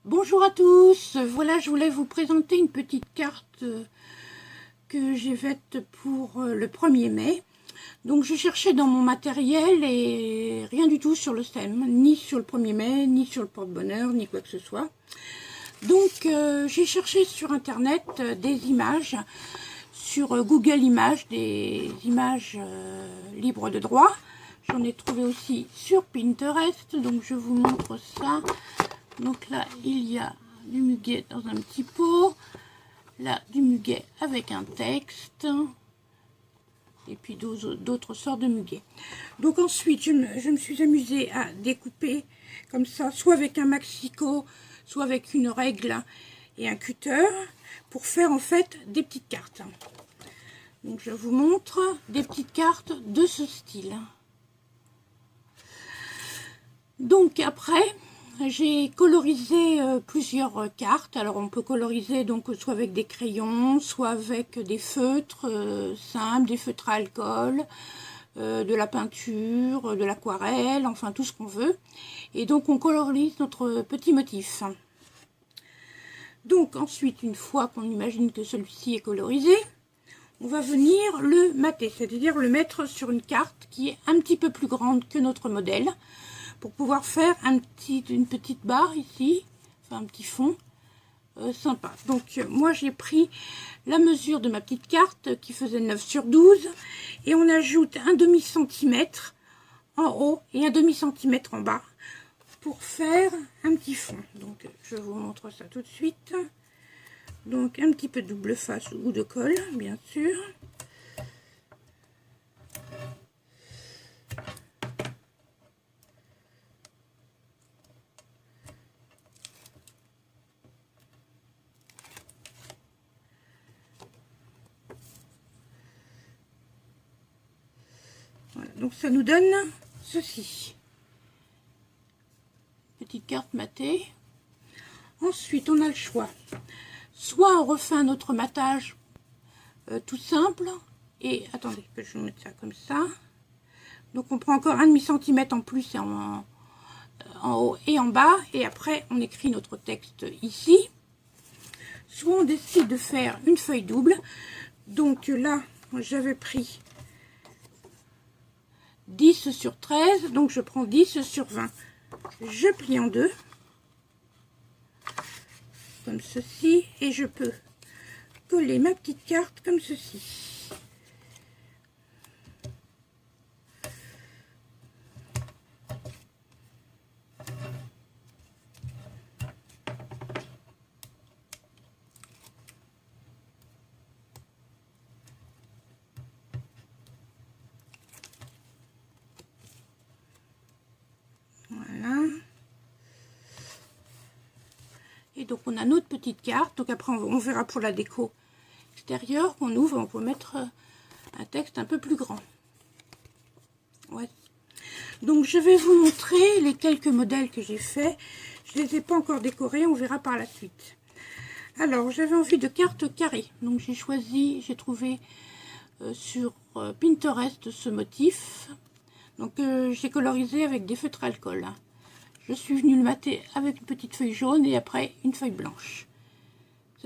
Bonjour à tous, voilà je voulais vous présenter une petite carte que j'ai faite pour le 1er mai. Donc je cherchais dans mon matériel et rien du tout sur le thème, ni sur le 1er mai, ni sur le porte-bonheur, ni quoi que ce soit. Donc j'ai cherché sur internet des images, sur Google Images, des images libres de droit. J'en ai trouvé aussi sur Pinterest, donc je vous montre ça. Donc là, il y a du muguet dans un petit pot. Là, du muguet avec un texte. Et puis d'autres sortes de muguet. Donc ensuite, je me suis amusée à découper comme ça, soit avec un maxico, soit avec une règle et un cutter, pour faire en fait des petites cartes. Donc je vous montre des petites cartes de ce style. Donc après, j'ai colorisé plusieurs cartes. Alors on peut coloriser donc soit avec des crayons, soit avec des feutres simples, des feutres à alcool, de la peinture, de l'aquarelle, enfin tout ce qu'on veut. Et donc on colorise notre petit motif. Donc ensuite, une fois qu'on imagine que celui-ci est colorisé, on va venir le mater, c'est-à-dire le mettre sur une carte qui est un petit peu plus grande que notre modèle, pour pouvoir faire une petite barre ici, enfin un petit fond sympa. Donc moi j'ai pris la mesure de ma petite carte qui faisait 9 sur 12 et on ajoute un demi-centimètre en haut et un demi-centimètre en bas pour faire un petit fond. Donc je vous montre ça tout de suite. Donc un petit peu de double face ou de colle bien sûr. Voilà, donc ça nous donne ceci. Petite carte matée. Ensuite, on a le choix. Soit on refait un autre matage tout simple. Et attendez, que je vais mettre ça comme ça. Donc on prend encore un demi-centimètre en plus en haut et en bas. Et après, on écrit notre texte ici. Soit on décide de faire une feuille double. Donc là, j'avais pris 10 sur 13, donc je prends 10 sur 20. Je plie en deux, comme ceci, et je peux coller ma petite carte comme ceci. Voilà. Et donc on a notre petite carte. Donc après on verra pour la déco extérieure qu'on ouvre, on peut mettre un texte un peu plus grand. Ouais. Donc je vais vous montrer les quelques modèles que j'ai fait. Je ne les ai pas encore décorés, on verra par la suite. Alors j'avais envie de cartes carrées. Donc j'ai trouvé sur Pinterest ce motif. Donc j'ai colorisé avec des feutres alcool. Je suis venue le mater avec une petite feuille jaune et après une feuille blanche.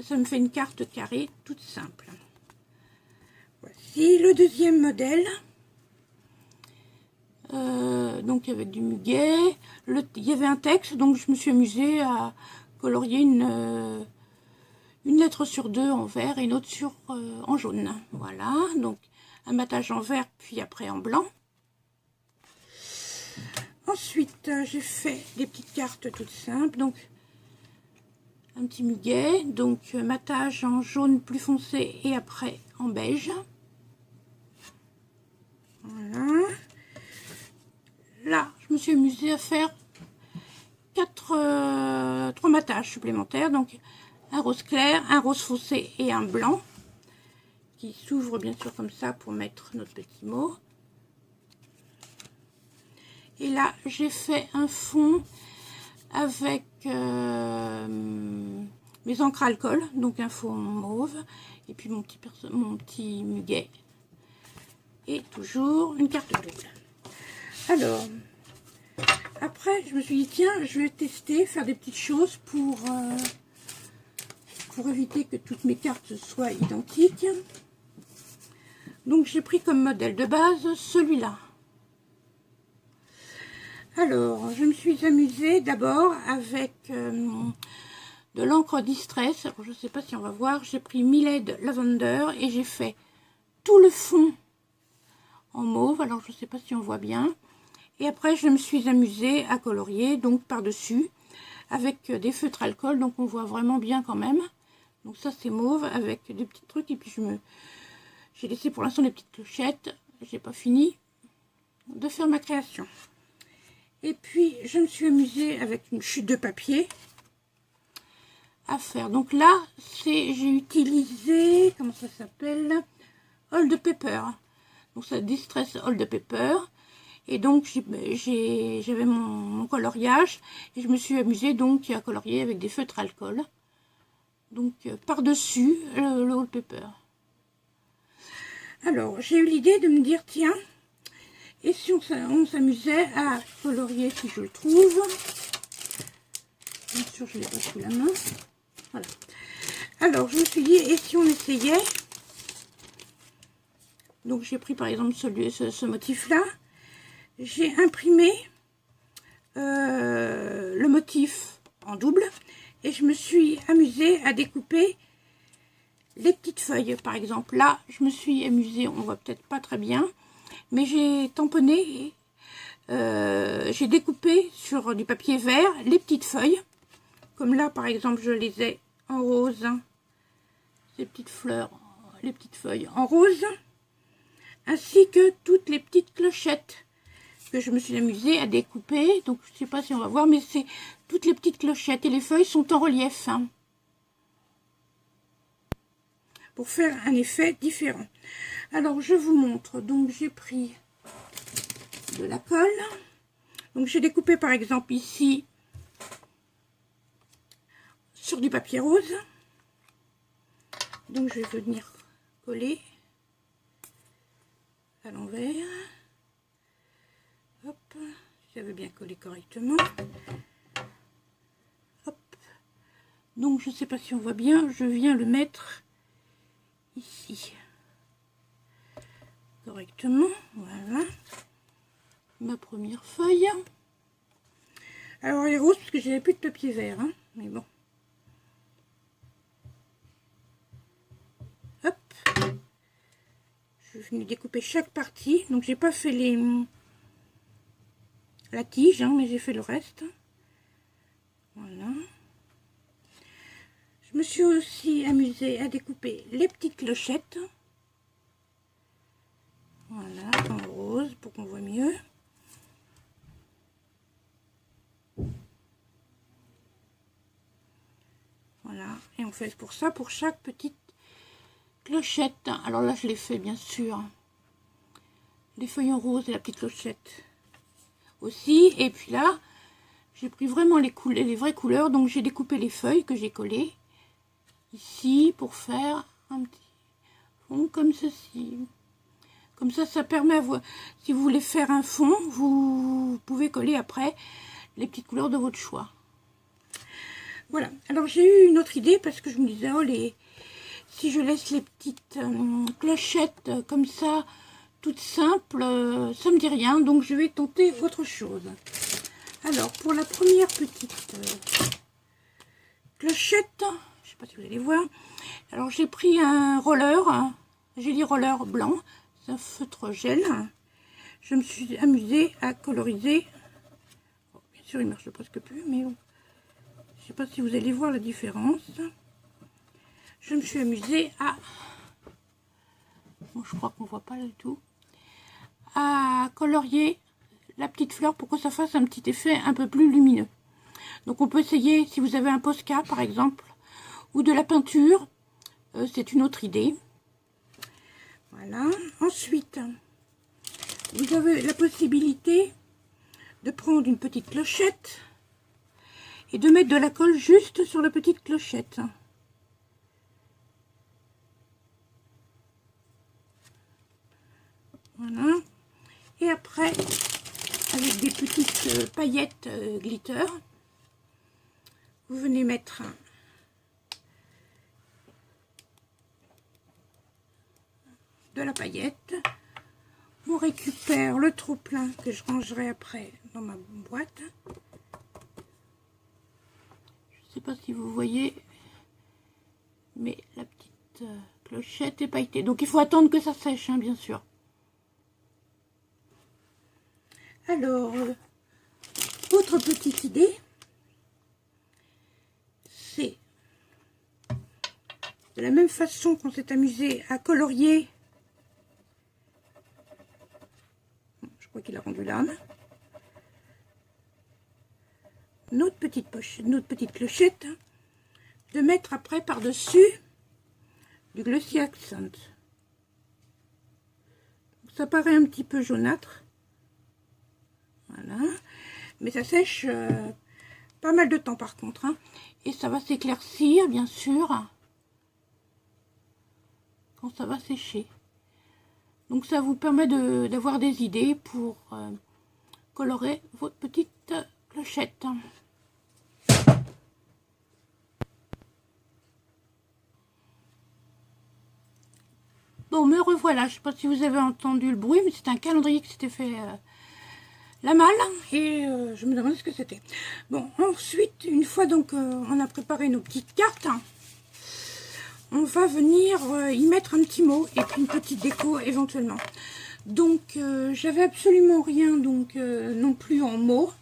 Ça me fait une carte carrée toute simple. Voici le deuxième modèle. Donc avec du muguet. Il y avait un texte, donc je me suis amusée à colorier une lettre sur deux en vert et une autre en jaune. Voilà, donc un matage en vert puis après en blanc. Ensuite, j'ai fait des petites cartes toutes simples, donc un petit muguet, donc matage en jaune plus foncé et après en beige. Voilà. Là, je me suis amusée à faire 3 matages supplémentaires, donc un rose clair, un rose foncé et un blanc, qui s'ouvre bien sûr comme ça pour mettre notre petit mot. Et là, j'ai fait un fond avec mes encres alcool, donc un fond mauve, et puis mon petit muguet. Et toujours une carte double. Alors, après, je me suis dit, tiens, je vais tester, faire des petites choses pour éviter que toutes mes cartes soient identiques. Donc, j'ai pris comme modèle de base celui-là. Alors, je me suis amusée d'abord avec de l'encre Distress. Alors, je ne sais pas si on va voir. J'ai pris Miled Lavender et j'ai fait tout le fond en mauve. Alors, je ne sais pas si on voit bien. Et après, je me suis amusée à colorier, donc par-dessus, avec des feutres alcool. Donc, on voit vraiment bien quand même. Donc, ça, c'est mauve avec des petits trucs. Et puis, j'ai laissé pour l'instant des petites clochettes. J'ai pas fini de faire ma création. Et puis, je me suis amusée avec une chute de papier à faire. Donc là, j'ai utilisé, comment ça s'appelle, Old Pepper. Donc, ça Distress Old Pepper. Et donc, j'avais mon coloriage. Et je me suis amusée donc à colorier avec des feutres alcool. Donc, par-dessus le Old Pepper. Alors, j'ai eu l'idée de me dire, tiens, et si on s'amusait à colorier, si je le trouve. Bien sûr, je l'ai pas sous la main. Voilà. Alors, je me suis dit, et si on essayait. Donc, j'ai pris par exemple ce motif-là. J'ai imprimé le motif en double. Et je me suis amusée à découper les petites feuilles. Par exemple, là, je me suis amusée, on voit peut-être pas très bien. Mais j'ai tamponné, j'ai découpé sur du papier vert les petites feuilles. Comme là, par exemple, je les ai en rose. Ces petites fleurs, les petites feuilles en rose. Ainsi que toutes les petites clochettes que je me suis amusée à découper. Donc, je ne sais pas si on va voir, mais c'est toutes les petites clochettes. Et les feuilles sont en relief. Hein, pour faire un effet différent. Alors, je vous montre. Donc, j'ai pris de la colle. Donc, j'ai découpé, par exemple, ici, sur du papier rose. Donc, je vais venir coller à l'envers. Hop, si ça veut bien coller correctement. Hop. Donc, je ne sais pas si on voit bien. Je viens le mettre ici. Correctement, voilà ma première feuille. Alors elle est rose parce que j'avais plus de papier vert, hein, mais bon. Hop, je vais découper chaque partie. Donc j'ai pas fait la tige, hein, mais j'ai fait le reste. Voilà. Je me suis aussi amusée à découper les petites clochettes. Voilà, en rose pour qu'on voit mieux. Voilà, et on fait pour ça, pour chaque petite clochette. Alors là, je l'ai fait, bien sûr. Les feuilles en rose et la petite clochette aussi. Et puis là, j'ai pris vraiment les vraies couleurs. Donc, j'ai découpé les feuilles que j'ai collées ici pour faire un petit fond comme ceci. Comme ça, ça permet à vous, si vous voulez faire un fond, vous pouvez coller après les petites couleurs de votre choix. Voilà. Alors, j'ai eu une autre idée parce que je me disais, oh, si je laisse les petites clochettes comme ça, toutes simples, ça me dit rien. Donc, je vais tenter autre chose. Alors, pour la première petite clochette, je sais pas si vous allez voir. Alors, j'ai pris un roller, un Gelly Roller blanc. Un feutre gel. Je me suis amusée à coloriser. Bon, bien sûr, il ne marche presque plus, mais bon. Je ne sais pas si vous allez voir la différence. Je me suis amusée à... Bon, je crois qu'on ne voit pas du tout. À colorier la petite fleur pour que ça fasse un petit effet un peu plus lumineux. Donc, on peut essayer, si vous avez un Posca, par exemple, ou de la peinture. C'est une autre idée. Voilà. Ensuite, vous avez la possibilité de prendre une petite clochette et de mettre de la colle juste sur la petite clochette. Voilà. Et après, avec des petites paillettes glitter. Vous venez mettre de la paillette. On récupère le trop-plein que je rangerai après dans ma boîte. Je ne sais pas si vous voyez, mais la petite clochette est pailletée. Donc il faut attendre que ça sèche, hein, bien sûr. Alors, autre petite idée, c'est de la même façon qu'on s'est amusé à colorier. Je crois qu'il a rendu l'âme. Notre petite poche, notre petite clochette, de mettre après par-dessus du Glossy Accent. Ça paraît un petit peu jaunâtre. Voilà. Mais ça sèche pas mal de temps par contre. Hein. Et ça va s'éclaircir, bien sûr, quand ça va sécher. Donc ça vous permet d'avoir des idées pour colorer votre petite clochette. Bon, me revoilà. Je ne sais pas si vous avez entendu le bruit, mais c'est un calendrier qui s'était fait la malle. Et je me demande ce que c'était. Bon, ensuite, une fois donc on a préparé nos petites cartes, on va venir y mettre un petit mot et puis une petite déco éventuellement. Donc, j'avais absolument rien donc non plus en mots.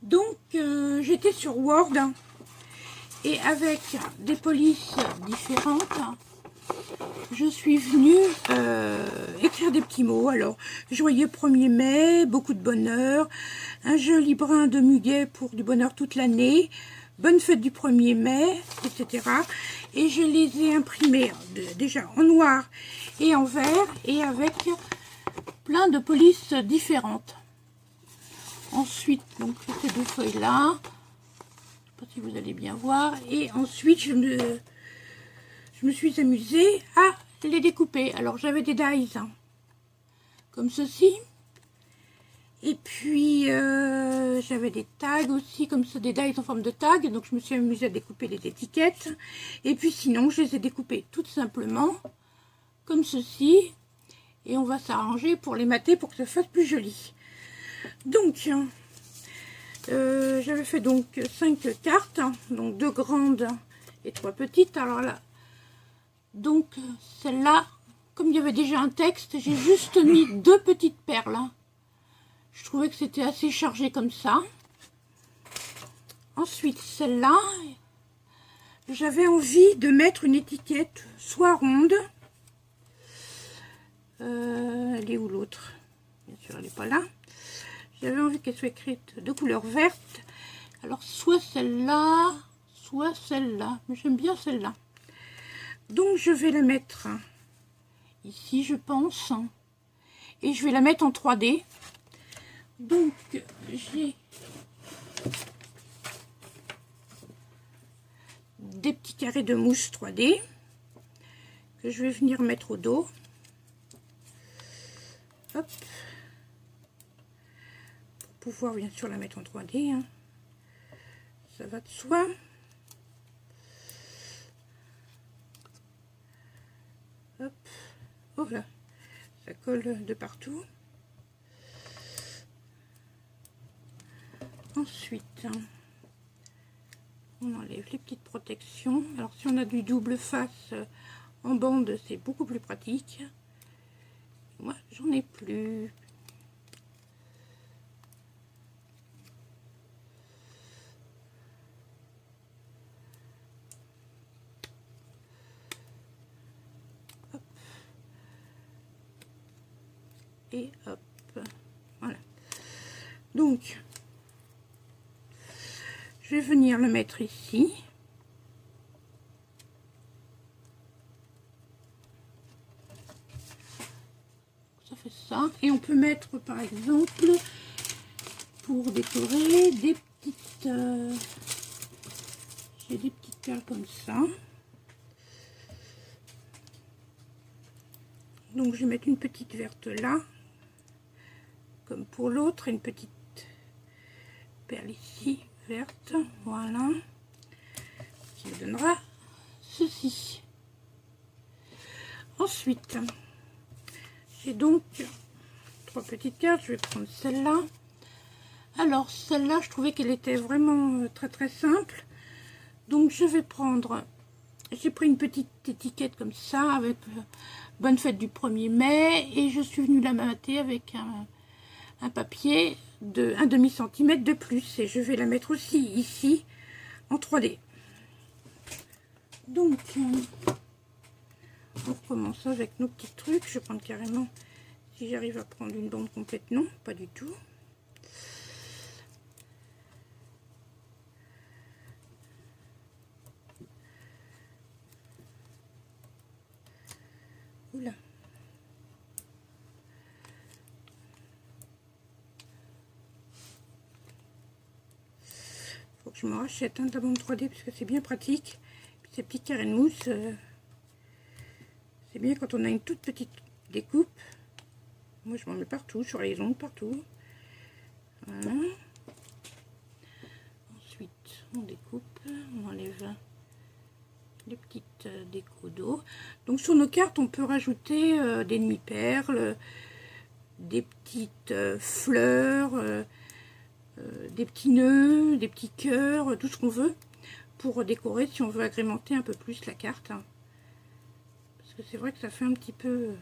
Donc, j'étais sur Word et avec des polices différentes, je suis venue écrire des petits mots. Alors, joyeux 1er mai, beaucoup de bonheur, un joli brin de muguet pour du bonheur toute l'année, bonne fête du 1er mai, etc. Et je les ai imprimés déjà en noir et en vert et avec plein de polices différentes. Ensuite, donc ces deux feuilles-là, je ne sais pas si vous allez bien voir. Et ensuite, je me suis amusée à les découper. Alors, j'avais des dies comme ceci. Et puis, j'avais des tags aussi, comme ça, des dies en forme de tag. Donc, je me suis amusée à découper les étiquettes. Et puis, sinon, je les ai découpées tout simplement, comme ceci. Et on va s'arranger pour les mater pour que ça fasse plus joli. Donc, j'avais fait donc 5 cartes. Donc, 2 grandes et 3 petites. Alors là, donc, celle-là, comme il y avait déjà un texte, j'ai juste mis 2 petites perles. Je trouvais que c'était assez chargé comme ça. Ensuite, celle-là, j'avais envie de mettre une étiquette soit ronde. Elle est où l'autre? Bien sûr, elle n'est pas là. J'avais envie qu'elle soit écrite de couleur verte. Alors, soit celle-là, soit celle-là. Mais j'aime bien celle-là. Donc, je vais la mettre ici, je pense. Et je vais la mettre en 3D. Donc, j'ai des petits carrés de mousse 3D que je vais venir mettre au dos. Hop. Pour pouvoir bien sûr la mettre en 3D. Hein. Ça va de soi. Hop. Oh là. Ça colle de partout. Ensuite, on enlève les petites protections. Alors si on a du double face en bande, c'est beaucoup plus pratique. Moi, j'en ai plus. Hop. Et hop. Voilà. Donc, je vais venir le mettre ici. Ça fait ça. Et on peut mettre par exemple, pour décorer, des petites... j'ai des petites perles comme ça. Donc je vais mettre une petite verte là. comme pour l'autre, une petite perle ici, verte, voilà, qui me donnera ceci. Ensuite, j'ai donc 3 petites cartes, je vais prendre celle-là. Alors, celle-là, je trouvais qu'elle était vraiment très simple. Donc, je vais prendre, j'ai pris une petite étiquette comme ça, avec bonne fête du 1er mai, et je suis venue la mater avec un papier de 1/2 centimètre de plus, et je vais la mettre aussi ici, en 3D. Donc, on recommence avec nos petits trucs. Je vais prendre carrément, si j'arrive à prendre une bande complète, non, pas du tout. Oula. Faut que je me rachète de la bande 3D parce que c'est bien pratique. Puis ces petits carrés de mousse, c'est bien quand on a une toute petite découpe. Moi je m'en mets partout, sur les ongles, partout. Voilà. Ensuite on découpe, on enlève les petites décos d'eau. Donc sur nos cartes on peut rajouter des demi-perles, des petites fleurs, des petits nœuds, des petits cœurs, tout ce qu'on veut pour décorer si on veut agrémenter un peu plus la carte. Parce que c'est vrai que ça fait un petit peu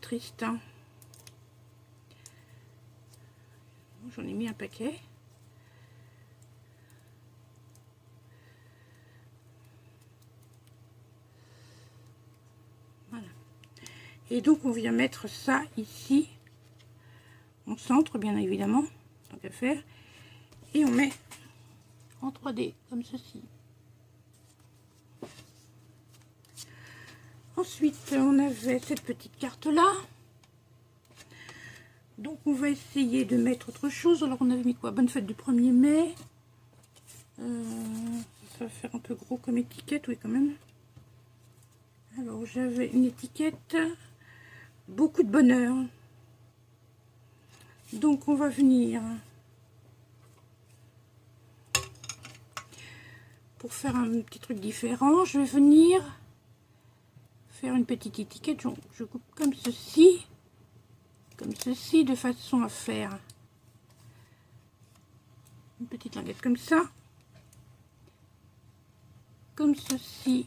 triste. J'en ai mis un paquet. Voilà. Et donc on vient mettre ça ici, en centre bien évidemment, tant qu'à faire. Et on met en 3D, comme ceci. Ensuite, on avait cette petite carte-là. Donc, on va essayer de mettre autre chose. Alors, on avait mis quoi? Bonne fête du 1er mai. Ça va faire un peu gros comme étiquette, oui, quand même. Alors, j'avais une étiquette. Beaucoup de bonheur. Donc, on va venir... Pour faire un petit truc différent, je vais venir faire une petite étiquette. Je coupe comme ceci, de façon à faire une petite languette comme ça, comme ceci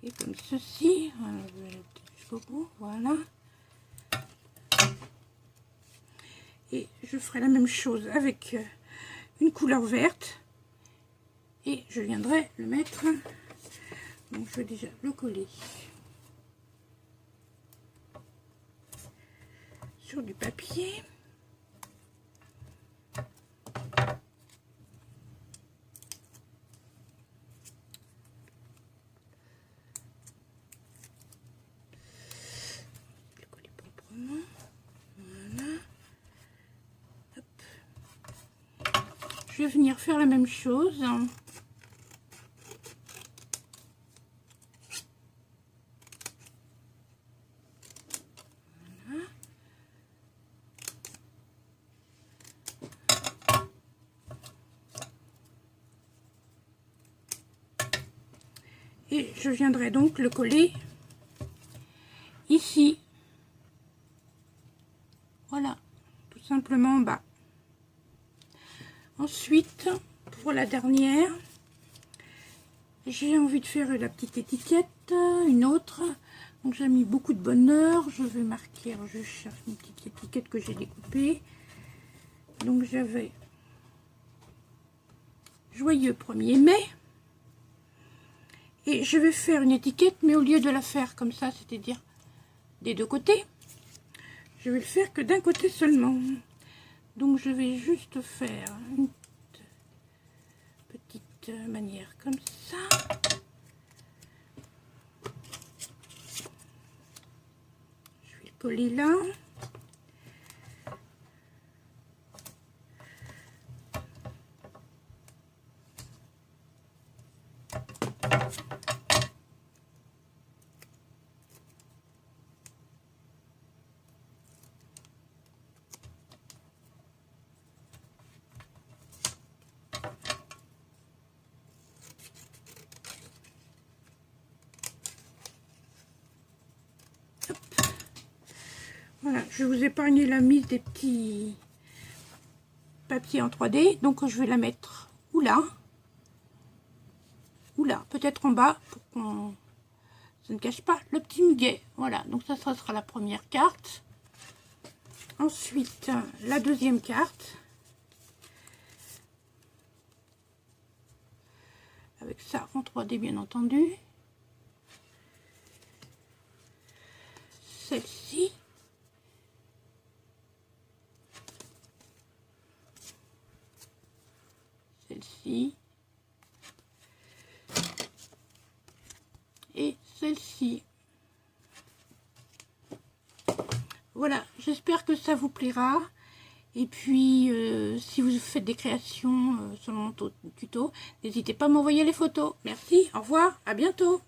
et comme ceci. Voilà, je vais aller jusqu'au bout, voilà. Et je ferai la même chose avec une couleur verte. Et je viendrai le mettre, donc je vais déjà le coller sur du papier. Le coller proprement, voilà. Hop. Je vais venir faire la même chose. Et je viendrai donc le coller ici. Voilà, tout simplement en bas. Ensuite, pour la dernière, j'ai envie de faire la petite étiquette, une autre. Donc j'ai mis beaucoup de bonheur. Je vais marquer, alors je cherche une petite étiquette que j'ai découpée. Donc j'avais joyeux 1er mai. Et je vais faire une étiquette, mais au lieu de la faire comme ça, c'est-à-dire des deux côtés, je vais le faire que d'un côté seulement. Donc je vais juste faire une petite manière comme ça. Je vais le coller là. Voilà, je vais vous épargner la mise des petits papiers en 3D. Donc je vais la mettre ou là, peut-être en bas pour qu'on ça ne cache pas le petit muguet. Voilà, donc ça sera la première carte. Ensuite, la deuxième carte. Avec ça en 3D bien entendu. Celle-ci. Celle-ci. Et celle-ci. Voilà, j'espère que ça vous plaira. Et puis, si vous faites des créations selon mon tuto, n'hésitez pas à m'envoyer les photos. Merci, au revoir, à bientôt.